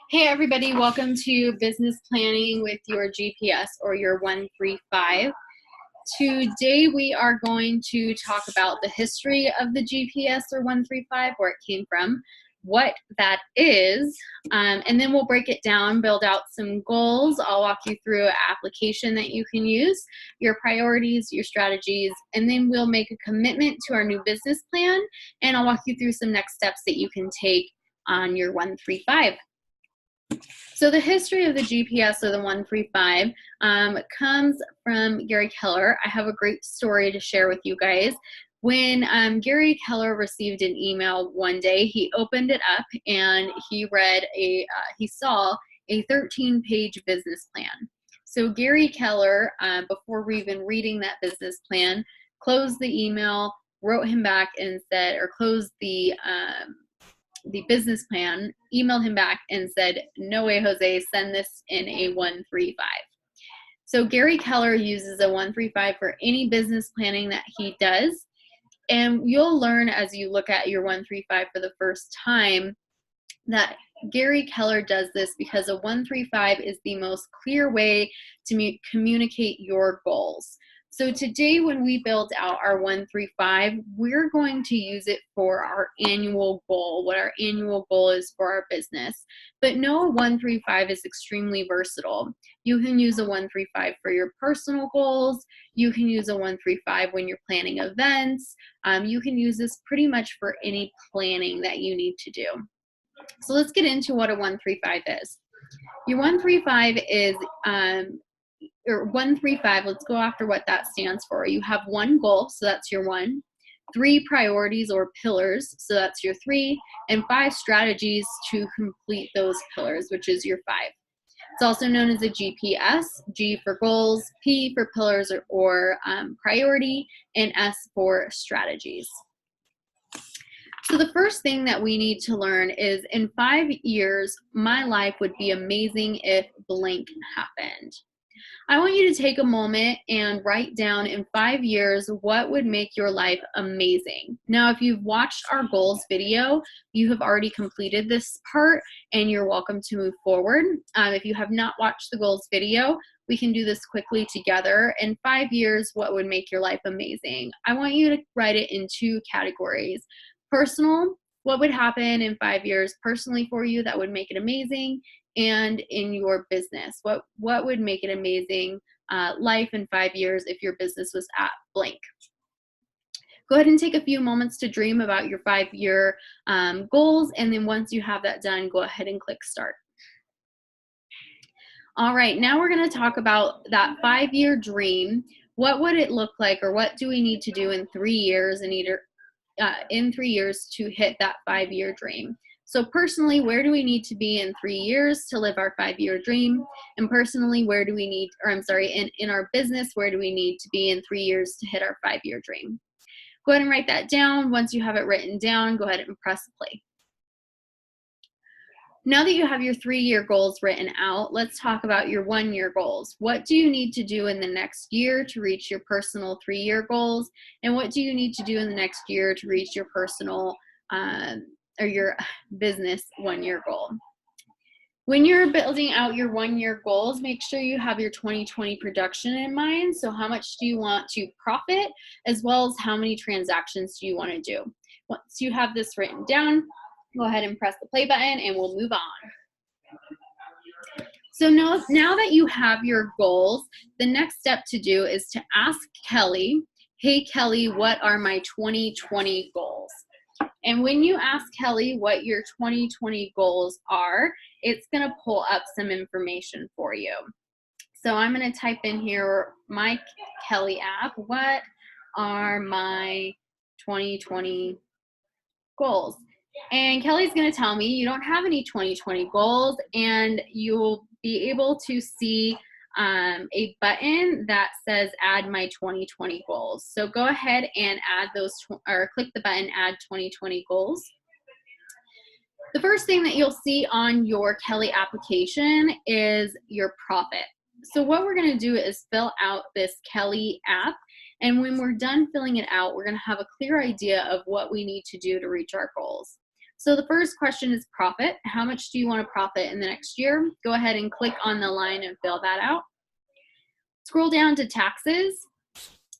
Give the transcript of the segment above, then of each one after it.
Hey everybody, welcome to Business Planning with your GPS or your 135. Today we are going to talk about the history of the GPS or 135, where it came from, what that is, and then we'll break it down, build out some goals. I'll walk you through an application that you can use, your priorities, your strategies, and then we'll make a commitment to our new business plan, and I'll walk you through some next steps that you can take on your 135. So the history of the GPS or the 135 comes from Gary Keller. I have a great story to share with you guys. When Gary Keller received an email one day, he opened it up and he saw a 13-page business plan. So Gary Keller, before even reading that business plan, closed the email, wrote him back and said, or closed the business plan, emailed him back and said, no way, Jose, send this in a 135. So Gary Keller uses a 135 for any business planning that he does. And you'll learn as you look at your 135 for the first time that Gary Keller does this because a 135 is the most clear way to communicate your goals. So today when we build out our 135, we're going to use it for our annual goal, what our annual goal is for our business. But no, a 135 is extremely versatile. You can use a 135 for your personal goals. You can use a 135 when you're planning events. You can use this pretty much for any planning that you need to do. So let's get into what a 135 is. Your 135 is or 135, let's go after what that stands for. You have one goal, so that's your 1, 3 priorities or pillars, so that's your 3, and 5 strategies to complete those pillars, which is your 5. It's also known as a GPS, G for goals, P for pillars or priority, and S for strategies. So the first thing that we need to learn is in 5 years, my life would be amazing if blank happened. I want you to take a moment and write down in 5 years what would make your life amazing. Now, if you've watched our goals video, you have already completed this part and you're welcome to move forward. If you have not watched the goals video, we can do this quickly together. In 5 years, what would make your life amazing? I want you to write it in 2 categories. Personal, what would happen in 5 years personally for you that would make it amazing? And in your business, what would make it amazing life in 5 years if your business was at blank? Go ahead and take a few moments to dream about your 5-year goals, and then once you have that done, go ahead and click start. All right, now we're going to talk about that 5-year dream. What would it look like, or what do we need to do in 3 years in 3 years to hit that 5-year dream? So personally, where do we need to be in 3 years to live our 5-year dream? And personally, where do we need, or I'm sorry, in our business, where do we need to be in 3 years to hit our 5-year dream? Go ahead and write that down. Once you have it written down, go ahead and press play. Now that you have your 3-year goals written out, let's talk about your 1-year goals. What do you need to do in the next year to reach your personal 3-year goals? And what do you need to do in the next year to reach your personal or your business 1-year goal? When you're building out your 1-year goals, make sure you have your 2020 production in mind. So how much do you want to profit, as well as how many transactions do you want to do? Once you have this written down, go ahead and press the play button and we'll move on. So now that you have your goals, the next step to do is to ask Kelly, hey Kelly, what are my 2020 goals? And when you ask Kelly what your 2020 goals are, it's going to pull up some information for you. So I'm going to type in here my Kelly app. What are my 2020 goals? And Kelly's going to tell me you don't have any 2020 goals, and you'll be able to see a button that says add my 2020 goals. So go ahead and add those, or click the button add 2020 goals. The first thing that you'll see on your Kelly application is your profit. So what we're going to do is fill out this Kelly app, and when we're done filling it out, we're going to have a clear idea of what we need to do to reach our goals. So the first question is profit. How much do you want to profit in the next year? Go ahead and click on the line and fill that out. Scroll down to taxes.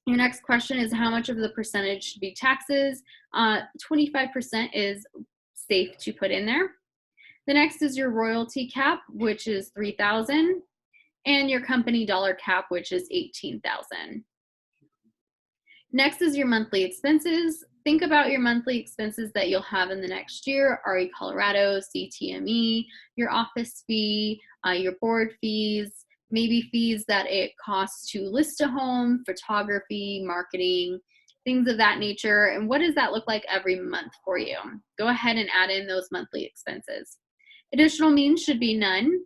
Your next question is how much of the percentage should be taxes? 25% is safe to put in there. The next is your royalty cap, which is $3,000, and your company dollar cap, which is $18,000. Next is your monthly expenses. Think about your monthly expenses that you'll have in the next year: RE Colorado, CTME, your office fee, your board fees, maybe fees that it costs to list a home, photography, marketing, things of that nature. And what does that look like every month for you? Go ahead and add in those monthly expenses. Additional means should be none.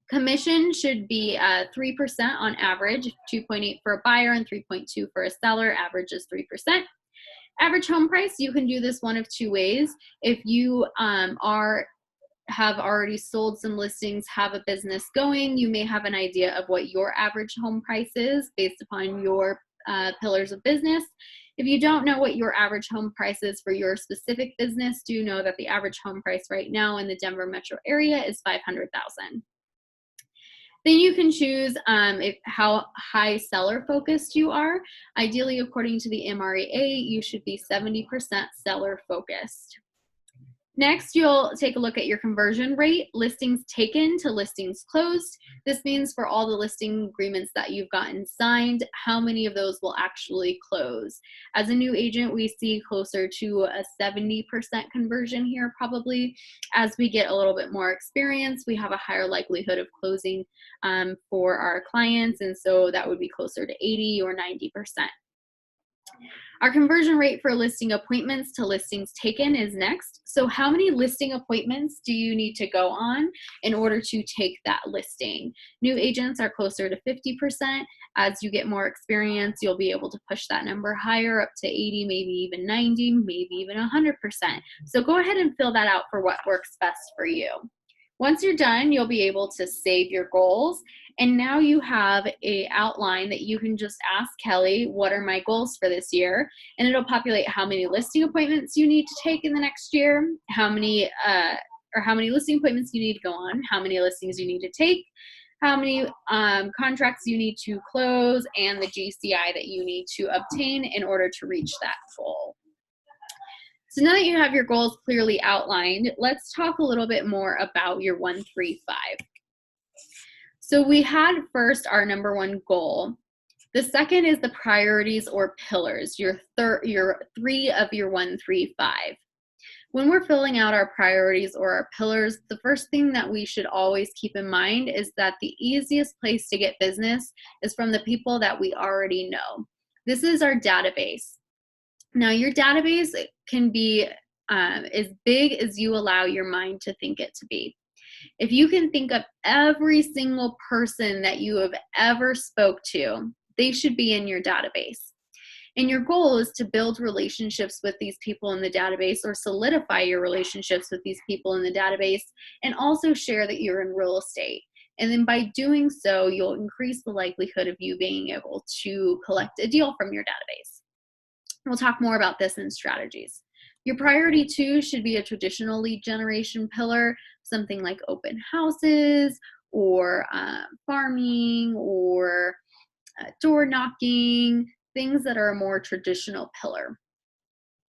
Commission should be 3% on average, 2.8 for a buyer and 3.2 for a seller. Average is 3%. Average home price, you can do this one of two ways. If you have already sold some listings, have a business going, you may have an idea of what your average home price is based upon your pillars of business. If you don't know what your average home price is for your specific business, do know that the average home price right now in the Denver metro area is $500,000. Then you can choose how high seller focused you are. Ideally, according to the MREA, you should be 70% seller focused. Next, you'll take a look at your conversion rate, listings taken to listings closed. This means for all the listing agreements that you've gotten signed, how many of those will actually close. As a new agent, we see closer to a 70% conversion here probably. As we get a little bit more experience, we have a higher likelihood of closing for our clients, and so that would be closer to 80 or 90%. Our conversion rate for listing appointments to listings taken is next. So how many listing appointments do you need to go on in order to take that listing? New agents are closer to 50%. As you get more experience, you'll be able to push that number higher, up to 80, maybe even 90, maybe even 100%. So go ahead and fill that out for what works best for you. Once you're done, you'll be able to save your goals. And now you have an outline that you can just ask Kelly, what are my goals for this year? And it'll populate how many listing appointments you need to take in the next year, how many listing appointments you need to go on, how many listings you need to take, how many contracts you need to close, and the GCI that you need to obtain in order to reach that goal. So now that you have your goals clearly outlined, let's talk a little bit more about your 135. So we had first our number one goal. The second is the priorities or pillars, your three of your 135. When we're filling out our priorities or our pillars, the first thing that we should always keep in mind is that the easiest place to get business is from the people that we already know. This is our database. Now, your database can be as big as you allow your mind to think it to be. If you can think of every single person that you have ever spoke to, they should be in your database. And your goal is to build relationships with these people in the database, or solidify your relationships with these people in the database, and also share that you're in real estate. And then by doing so, you'll increase the likelihood of you being able to collect a deal from your database. We'll talk more about this in strategies. Your priority 2 should be a traditional lead generation pillar, something like open houses or farming or door knocking, things that are a more traditional pillar.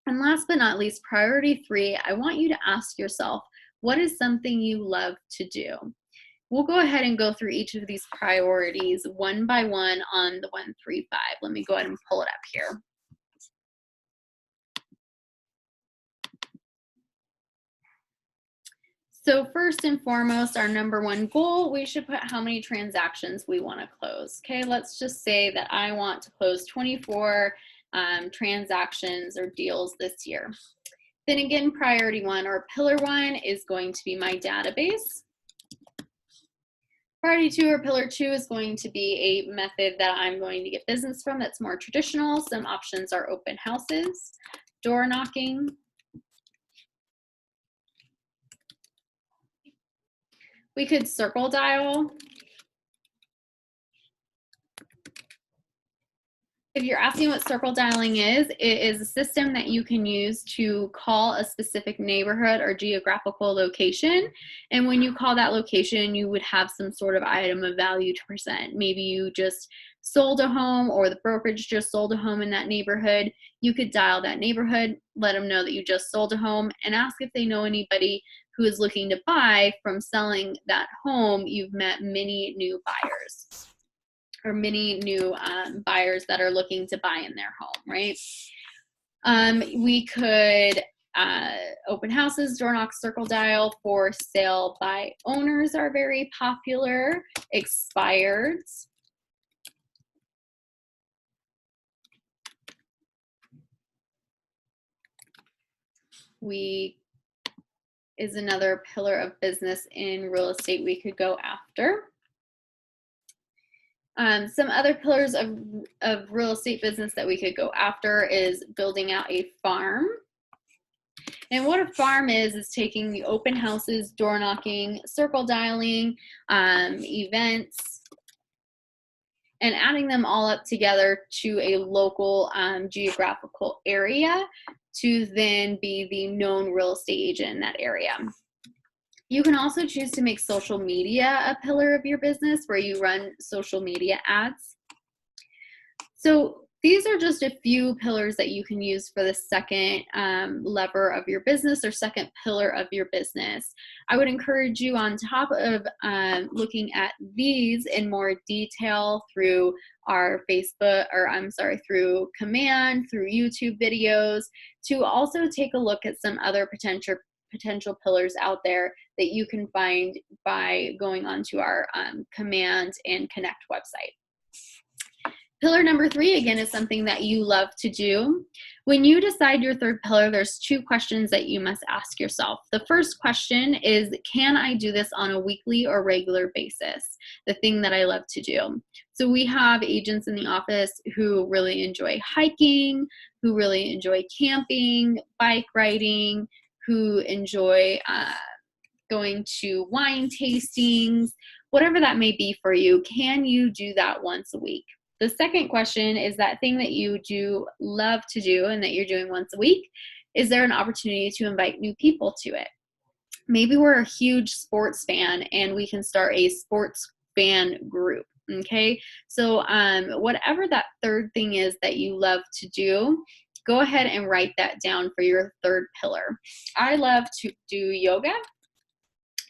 And last but not least, priority 3, I want you to ask yourself, what is something you love to do? We'll go ahead and go through each of these priorities one by one on the 135. Let me go ahead and pull it up here. So first and foremost, our number one goal, we should put how many transactions we want to close. Okay, let's just say that I want to close 24 transactions or deals this year. Then again, priority 1 or pillar 1 is going to be my database. Priority 2 or pillar 2 is going to be a method that I'm going to get business from that's more traditional. Some options are open houses, door knocking. We could circle dial. If you're asking what circle dialing is, it is a system that you can use to call a specific neighborhood or geographical location. And when you call that location, you would have some sort of item of value to present. Maybe you just sold a home, or the brokerage just sold a home in that neighborhood. You could dial that neighborhood, let them know that you just sold a home, and ask if they know anybody who is looking to buy. From selling that home, you've met many new buyers, or many new buyers that are looking to buy in their home, right? We could open houses, door knock, circle dial. For sale by owners are very popular. Expireds. Is another pillar of business in real estate we could go after. Some other pillars of real estate business that we could go after is building out a farm. And what a farm is taking the open houses, door knocking, circle dialing, events, and adding them all up together to a local geographical area to then be the known real estate agent in that area. You can also choose to make social media a pillar of your business, where you run social media ads. So these are just a few pillars that you can use for the second lever of your business, or second pillar of your business. I would encourage you, on top of looking at these in more detail through our through Command, through YouTube videos, to also take a look at some other potential pillars out there that you can find by going onto our Command and Connect website. Pillar number 3, again, is something that you love to do. When you decide your third pillar, there's 2 questions that you must ask yourself. The first question is, can I do this on a weekly or regular basis? The thing that I love to do. So we have agents in the office who really enjoy hiking, who really enjoy camping, bike riding, who enjoy going to wine tastings, whatever that may be for you. Can you do that once a week? The second question is, that thing that you do love to do and that you're doing once a week, is there an opportunity to invite new people to it? Maybe we're a huge sports fan and we can start a sports fan group. Okay, so whatever that third thing is that you love to do, go ahead and write that down for your third pillar. I love to do yoga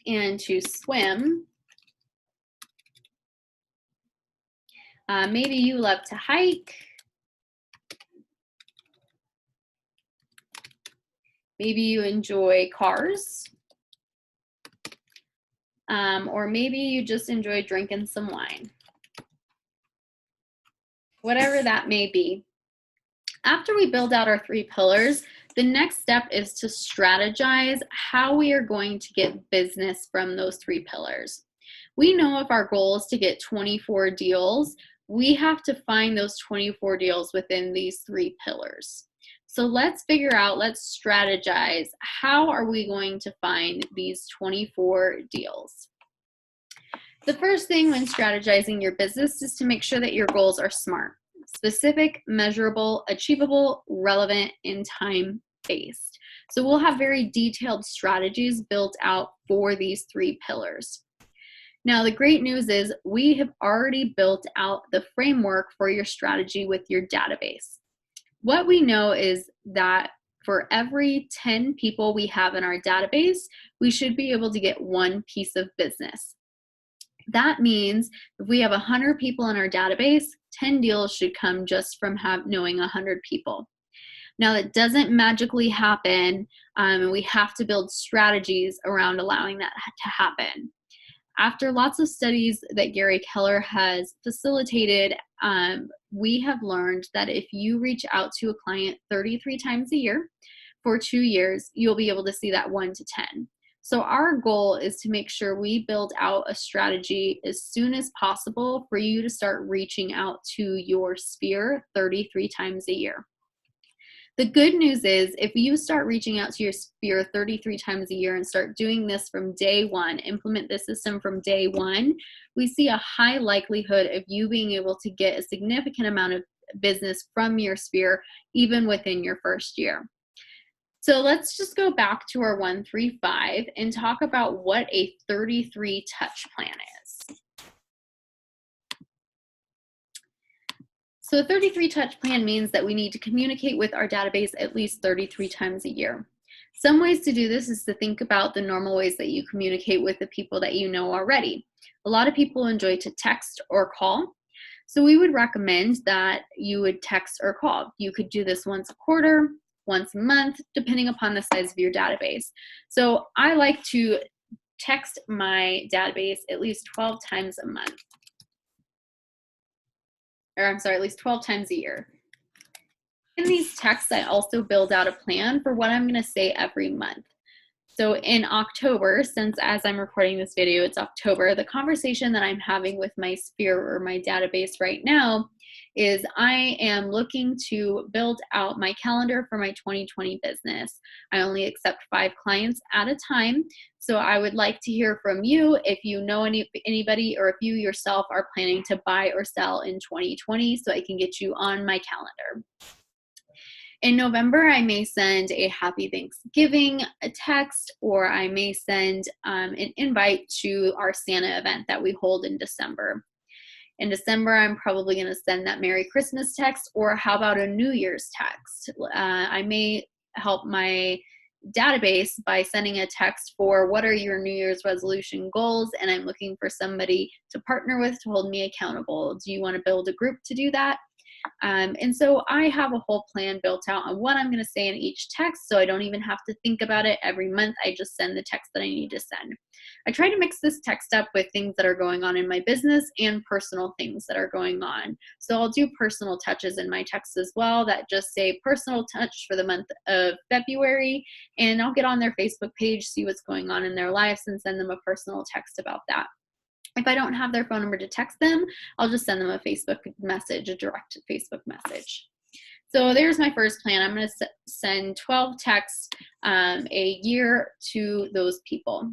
and to swim. Maybe you love to hike. Maybe you enjoy cars. Or maybe you just enjoy drinking some wine. Whatever that may be. After we build out our 3 pillars, the next step is to strategize how we are going to get business from those 3 pillars. We know if our goal is to get 24 deals, we have to find those 24 deals within these 3 pillars. So let's strategize. How are we going to find these 24 deals? The first thing when strategizing your business is to make sure that your goals are SMART: specific, measurable, achievable, relevant, and time-based. So we'll have very detailed strategies built out for these 3 pillars. Now, the great news is we have already built out the framework for your strategy with your database. What we know is that for every 10 people we have in our database, we should be able to get 1 piece of business. That means if we have 100 people in our database, 10 deals should come just from knowing 100 people. Now, that doesn't magically happen, and we have to build strategies around allowing that to happen. After lots of studies that Gary Keller has facilitated, we have learned that if you reach out to a client 33 times a year for 2 years, you'll be able to see that 1 to 10. So our goal is to make sure we build out a strategy as soon as possible for you to start reaching out to your sphere 33 times a year. The good news is, if you start reaching out to your sphere 33 times a year and start doing this from day 1, implement this system from day 1, we see a high likelihood of you being able to get a significant amount of business from your sphere, even within your first year. So let's just go back to our 135 and talk about what a 33 touch plan is. So a 33 touch plan means that we need to communicate with our database at least 33 times a year. Some ways to do this is to think about the normal ways that you communicate with the people that you know already. A lot of people enjoy to text or call. So we would recommend that you would text or call. You could do this once a quarter, once a month, depending upon the size of your database. So I like to text my database at least 12 times a month. Or I'm sorry, at least 12 times a year. In these texts, I also build out a plan for what I'm going to say every month. So in October, since as I'm recording this video, it's October, the conversation that I'm having with my sphere or my database right now is I am looking to build out my calendar for my 2020 business. I only accept 5 clients at a time. So I would like to hear from you if you know anybody or if you yourself are planning to buy or sell in 2020 so I can get you on my calendar. In November, I may send a happy Thanksgiving text, or I may send an invite to our Santa event that we hold in December. In December, I'm probably going to send that Merry Christmas text, or how about a New Year's text? I may help my database by sending a text for what are your New Year's resolution goals, and I'm looking for somebody to partner with to hold me accountable. Do you want to build a group to do that? And so I have a whole plan built out on what I'm going to say in each text, so I don't even have to think about it every month. I just send the text that I need to send. I try to mix this text up with things that are going on in my business and personal things that are going on. So I'll do personal touches in my text as well that just say personal touch for the month of February, and I'll get on their Facebook page, see what's going on in their lives, and send them a personal text about that. If I don't have their phone number to text them, I'll just send them a Facebook message, a direct Facebook message. So there's my first plan. I'm going to send 12 texts a year to those people.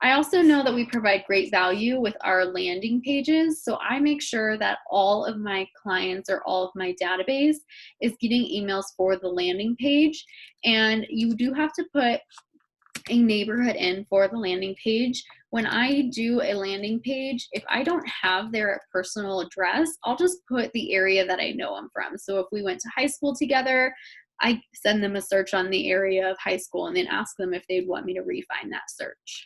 I also know that we provide great value with our landing pages, so I make sure that all of my clients or all of my database is getting emails for the landing page, and you do have to put a neighborhood in for the landing page. When I do a landing page, if I don't have their personal address, I'll just put the area that I know them from. So if we went to high school together, I send them a search on the area of high school and then ask them if they'd want me to refine that search.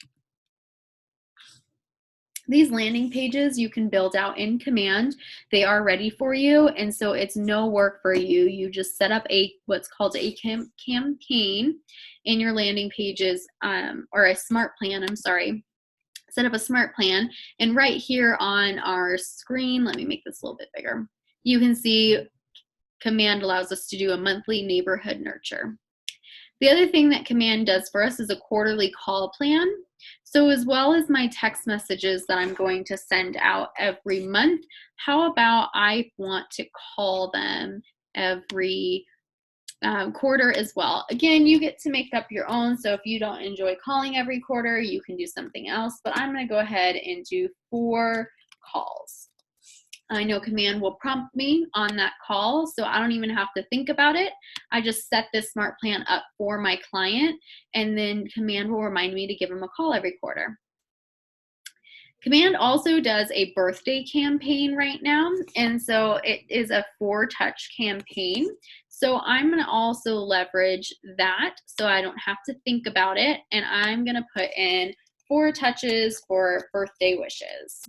These landing pages you can build out in Command. They are ready for you, and so it's no work for you. You just set up what's called a campaign in your landing pages, or a smart plan, I'm sorry. Set up a smart plan, and right here on our screen, let me make this a little bit bigger, you can see Command allows us to do a monthly neighborhood nurture. The other thing that Command does for us is a quarterly call plan. So as well as my text messages that I'm going to send out every month, how about I want to call them every quarter as well. Again, you get to make up your own, so if you don't enjoy calling every quarter, you can do something else, but I'm going to go ahead and do 4 calls. I know Command will prompt me on that call, so I don't even have to think about it. I just set this smart plan up for my client, and then Command will remind me to give them a call every quarter. Command also does a birthday campaign right now, and so it is a 4-touch campaign. So I'm going to also leverage that so I don't have to think about it, and I'm going to put in 4 touches for birthday wishes.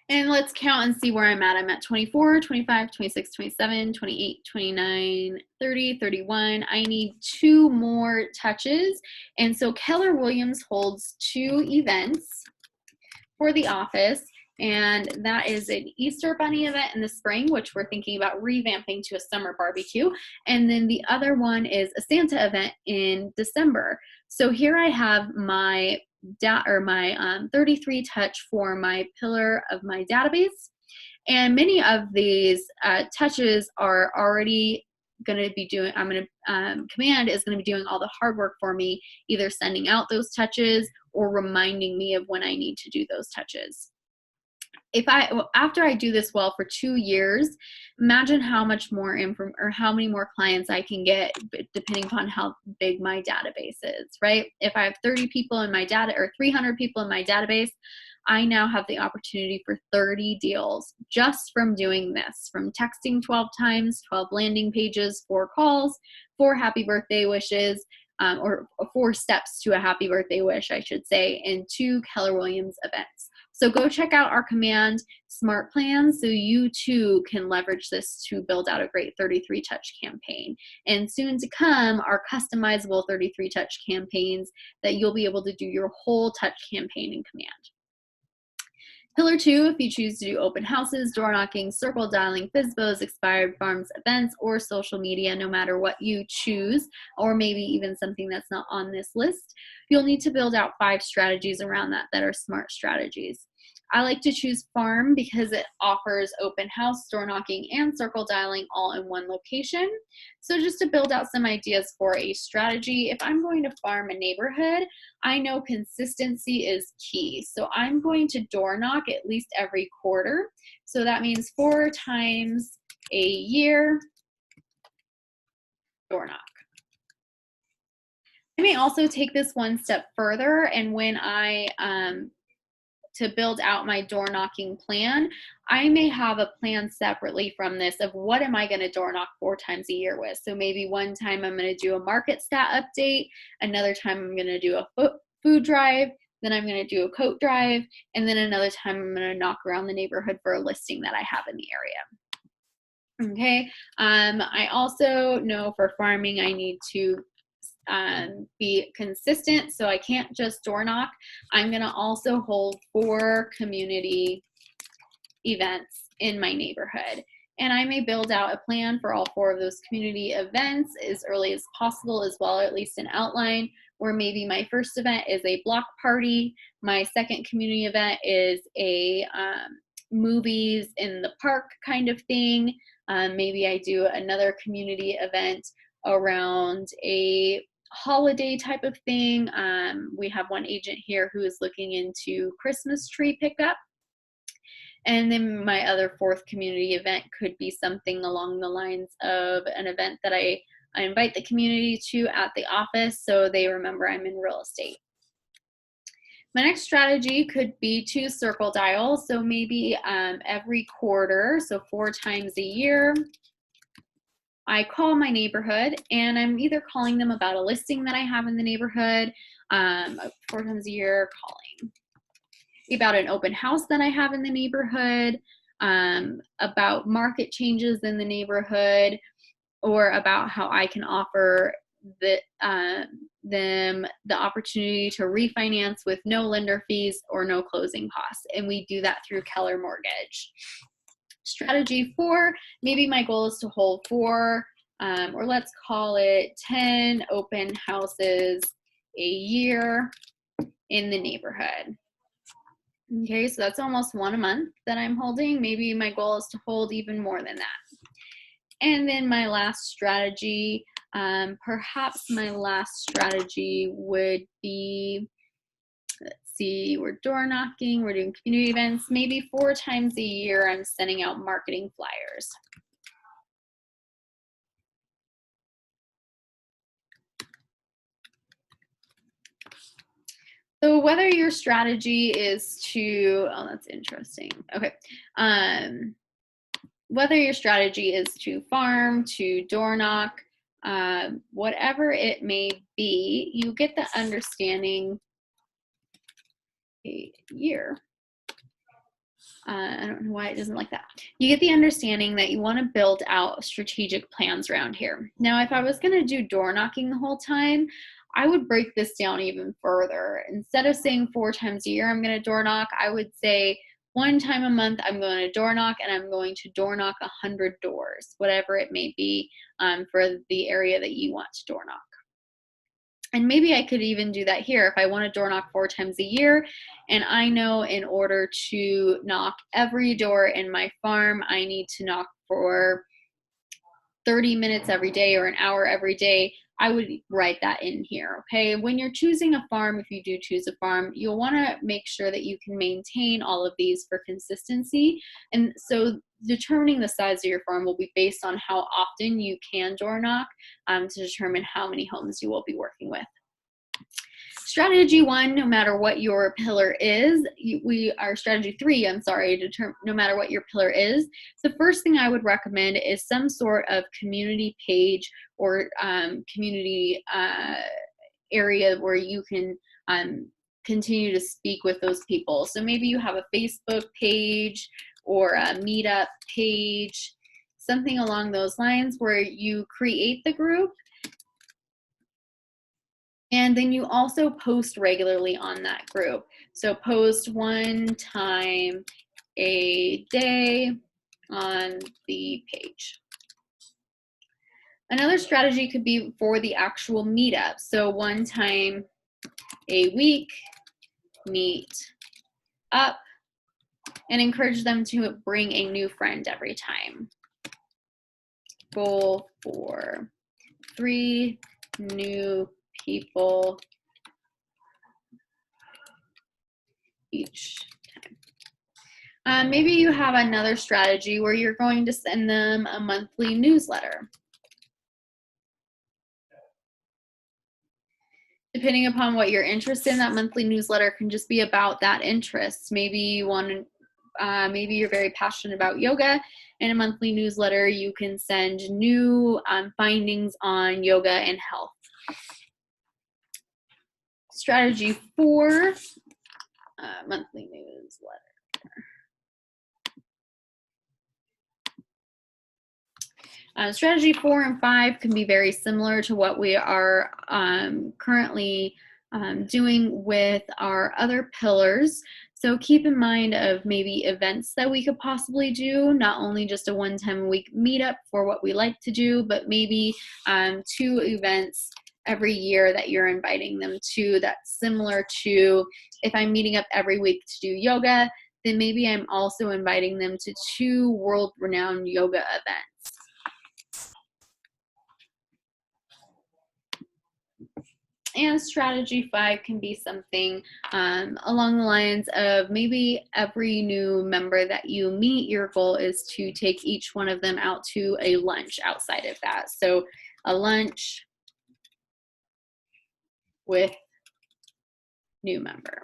And let's count and see where I'm at. I'm at 24, 25, 26, 27, 28, 29, 30, 31. I need 2 more touches. And so Keller Williams holds 2 events for the office. And that is an Easter Bunny event in the spring, which we're thinking about revamping to a summer barbecue. And then the other one is a Santa event in December. So here I have my 33 touch for my pillar of my database, and many of these touches are already going to be doing. Command is going to be doing all the hard work for me, either sending out those touches or reminding me of when I need to do those touches. After I do this well for 2 years, imagine how much more or how many more clients I can get depending upon how big my database is, right? If I have 30 people in my data or 300 people in my database, I now have the opportunity for 30 deals just from doing this, from texting 12 times, 12 landing pages, 4 calls, 4 happy birthday wishes, or 4 steps to a happy birthday wish, I should say, and 2 Keller Williams events. So go check out our Command Smart Plan so you too can leverage this to build out a great 33 touch campaign. And soon to come are customizable 33 touch campaigns that you'll be able to do your whole touch campaign in Command. Pillar 2, if you choose to do open houses, door knocking, circle dialing, FSBOs, expired farms, events, or social media, no matter what you choose, or maybe even something that's not on this list, you'll need to build out 5 strategies around that are smart strategies. I like to choose farm because it offers open house, door knocking, and circle dialing all in one location. So just to build out some ideas for a strategy, if I'm going to farm a neighborhood, I know consistency is key. So I'm going to door knock at least every quarter. So that means 4 times a year, door knock. I may also take this one step further, and when I to build out my door knocking plan, I may have a plan separately from this of what am I going to door knock 4 times a year with. So maybe one time I'm going to do a market stat update, another time I'm going to do a food drive, then I'm going to do a coat drive, and then another time I'm going to knock around the neighborhood for a listing that I have in the area. Okay, I also know for farming I need to be consistent, so I can't just door knock. I'm going to also hold 4 community events in my neighborhood, and I may build out a plan for all 4 of those community events as early as possible as well, or at least an outline, where maybe my first event is a block party, my second community event is a movies in the park kind of thing, maybe I do another community event around a holiday type of thing. We have one agent here who is looking into Christmas tree pickup. And then my other 4th community event could be something along the lines of an event that I invite the community to at the office so they remember I'm in real estate. My next strategy could be to circle dial. So maybe every quarter, so 4 times a year, I call my neighborhood and I'm either calling them about a listing that I have in the neighborhood, 4 times a year, calling about an open house that I have in the neighborhood, about market changes in the neighborhood, or about how I can offer them the opportunity to refinance with no lender fees or no closing costs. And we do that through Keller Mortgage. Strategy 4, maybe my goal is to hold 4, or let's call it 10 open houses a year in the neighborhood. Okay, so that's almost 1 a month that I'm holding. Maybe my goal is to hold even more than that. And then my last strategy, perhaps my last strategy would be, let's see, we're door knocking, we're doing community events. Maybe 4 times a year I'm sending out marketing flyers. So whether your strategy is to, oh, that's interesting. Okay. Whether your strategy is to farm, to door knock, whatever it may be, you get the understanding a year. I don't know why it doesn't like that. You get the understanding that you want to build out strategic plans around here. Now, if I was going to do door knocking the whole time, I would break this down even further. Instead of saying 4 times a year I'm going to door knock, I would say 1 time a month I'm going to door knock, and I'm going to door knock 100 doors, whatever it may be, for the area that you want to door knock. And maybe I could even do that here if I want to door knock 4 times a year, and I know in order to knock every door in my farm, I need to knock for 30 minutes every day or an hour every day, I would write that in here, okay? When you're choosing a farm, if you do choose a farm, you'll wanna make sure that you can maintain all of these for consistency. And so determining the size of your farm will be based on how often you can door knock to determine how many homes you will be working with. Strategy 1, no matter what your pillar is, strategy 3, I'm sorry, no matter what your pillar is, the first thing I would recommend is some sort of community page or community area where you can continue to speak with those people. So maybe you have a Facebook page or a meetup page, something along those lines where you create the group. And then you also post regularly on that group. So post 1 time a day on the page. Another strategy could be for the actual meetup. So 1 time a week, meet up, and encourage them to bring a new friend every time. Goal for 3 new people each time. Maybe you have another strategy where you're going to send them a monthly newsletter. Depending upon what you're interested in, that monthly newsletter can just be about that interest. Maybe you want to, maybe you're very passionate about yoga. In a monthly newsletter, you can send new findings on yoga and health. Strategy 4, monthly newsletter. Strategy 4 and 5 can be very similar to what we are currently doing with our other pillars. So keep in mind of maybe events that we could possibly do, not only just a 1 time a week meetup for what we like to do, but maybe 2 events every year that you're inviting them to. That's similar to if I'm meeting up every week to do yoga, then maybe I'm also inviting them to 2 world-renowned yoga events. And strategy 5 can be something along the lines of maybe every new member that you meet, your goal is to take each one of them out to a lunch outside of that. So a lunch with new member.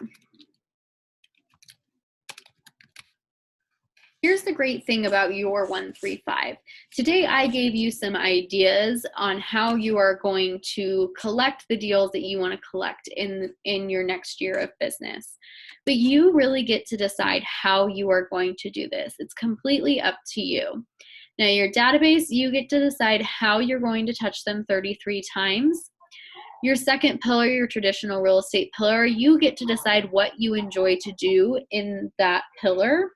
Here's the great thing about your 135. Today I gave you some ideas on how you are going to collect the deals that you want to collect in your next year of business. But you really get to decide how you are going to do this. It's completely up to you. Now your database, you get to decide how you're going to touch them 33 times. Your second pillar, your traditional real estate pillar, you get to decide what you enjoy to do in that pillar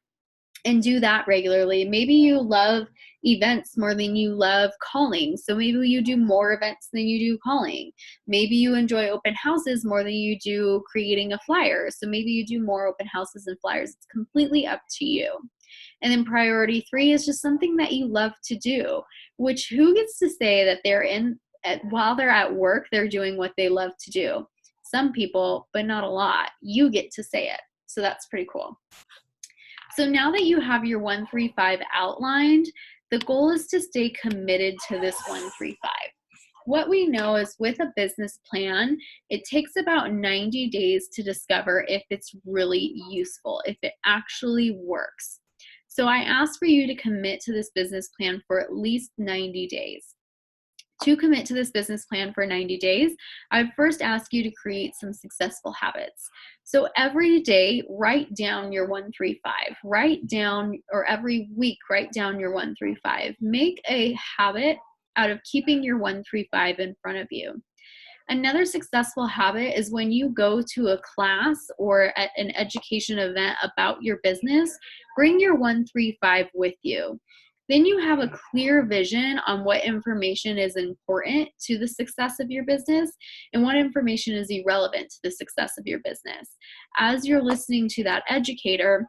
and do that regularly. Maybe you love events more than you love calling. So maybe you do more events than you do calling. Maybe you enjoy open houses more than you do creating a flyer. So maybe you do more open houses and flyers. It's completely up to you. And then priority 3 is just something that you love to do, which who gets to say that while they're at work, they're doing what they love to do? Some people, but not a lot. You get to say it. So that's pretty cool. So now that you have your 135 outlined, the goal is to stay committed to this 135. What we know is with a business plan, it takes about 90 days to discover if it's really useful, if it actually works. So I ask for you to commit to this business plan for at least 90 days. To commit to this business plan for 90 days, I would first ask you to create some successful habits. So every day, write down your 135. Write down, or every week, write down your 135. Make a habit out of keeping your 135 in front of you. Another successful habit is when you go to a class or at an education event about your business, bring your 135 with you. Then you have a clear vision on what information is important to the success of your business and what information is irrelevant to the success of your business. As you're listening to that educator,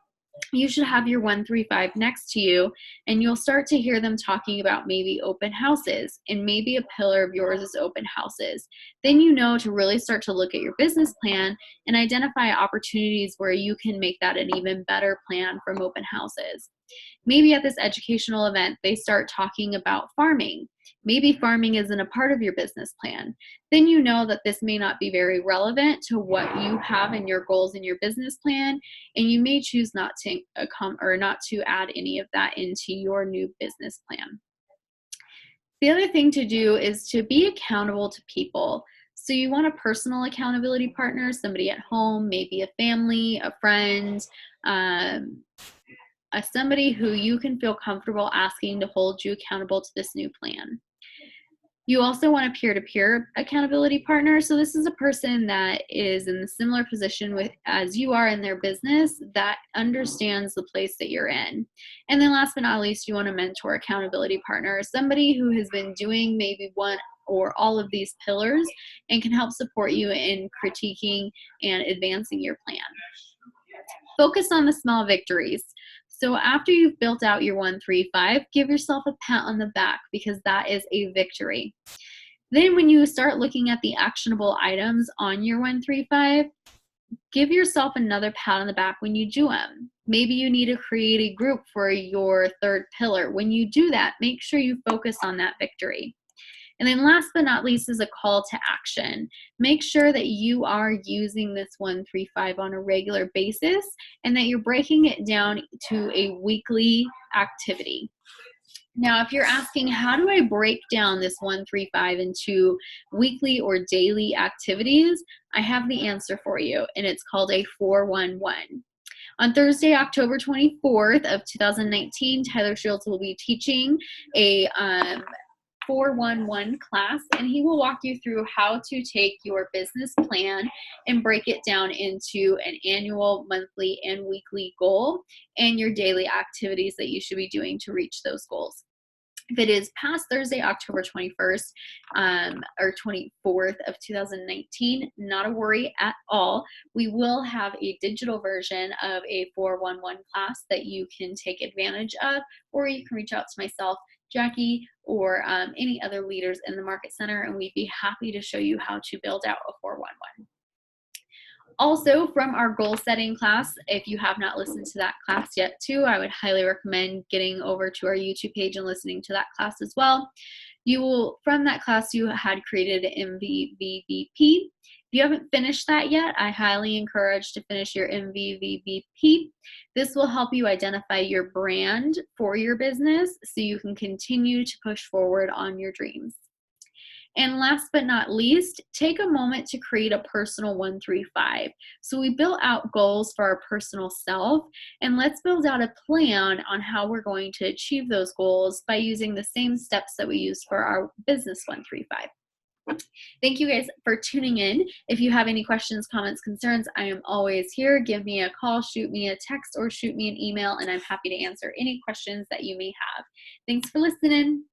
you should have your 135 next to you, and you'll start to hear them talking about maybe open houses, and maybe a pillar of yours is open houses. Then you know to really start to look at your business plan and identify opportunities where you can make that an even better plan from open houses. Maybe at this educational event, they start talking about farming. Maybe farming isn't a part of your business plan. Then you know that this may not be very relevant to what you have in your goals in your business plan, and you may choose not to not to add any of that into your new business plan. The other thing to do is to be accountable to people. So you want a personal accountability partner, somebody at home, maybe a family, a friend, um, somebody who you can feel comfortable asking to hold you accountable to this new plan. You also want a peer-to-peer accountability partner. So this is a person that is in a similar position as you are in their business that understands the place that you're in. And then last but not least, you want a mentor accountability partner, somebody who has been doing maybe one or all of these pillars and can help support you in critiquing and advancing your plan. Focus on the small victories. So after you've built out your 135, give yourself a pat on the back because that is a victory. Then when you start looking at the actionable items on your 135, give yourself another pat on the back when you do them. Maybe you need to create a group for your third pillar. When you do that, make sure you focus on that victory. And then last but not least is a call to action. Make sure that you are using this 135 on a regular basis and that you're breaking it down to a weekly activity. Now, if you're asking, how do I break down this 135 into weekly or daily activities? I have the answer for you, and it's called a 411. On Thursday, October 24th of 2019, Tyler Shields will be teaching a 411 class, and he will walk you through how to take your business plan and break it down into an annual, monthly, and weekly goal and your daily activities that you should be doing to reach those goals. If it is past Thursday, October 21st or 24th of 2019, not a worry at all. We will have a digital version of a 411 class that you can take advantage of, or you can reach out to myself, Jackie, or any other leaders in the Market Center, and we'd be happy to show you how to build out a 411. Also, from our goal setting class, if you have not listened to that class yet too, I would highly recommend getting over to our YouTube page and listening to that class as well. From that class, you had created an MVVVP. If you haven't finished that yet, I highly encourage to finish your MVVVP. This will help you identify your brand for your business so you can continue to push forward on your dreams. And last but not least, take a moment to create a personal 135. So we built out goals for our personal self, and let's build out a plan on how we're going to achieve those goals by using the same steps that we used for our business 135. Thank you guys for tuning in. If you have any questions, comments, concerns, I am always here. Give me a call, shoot me a text, or shoot me an email, and I'm happy to answer any questions that you may have. Thanks for listening.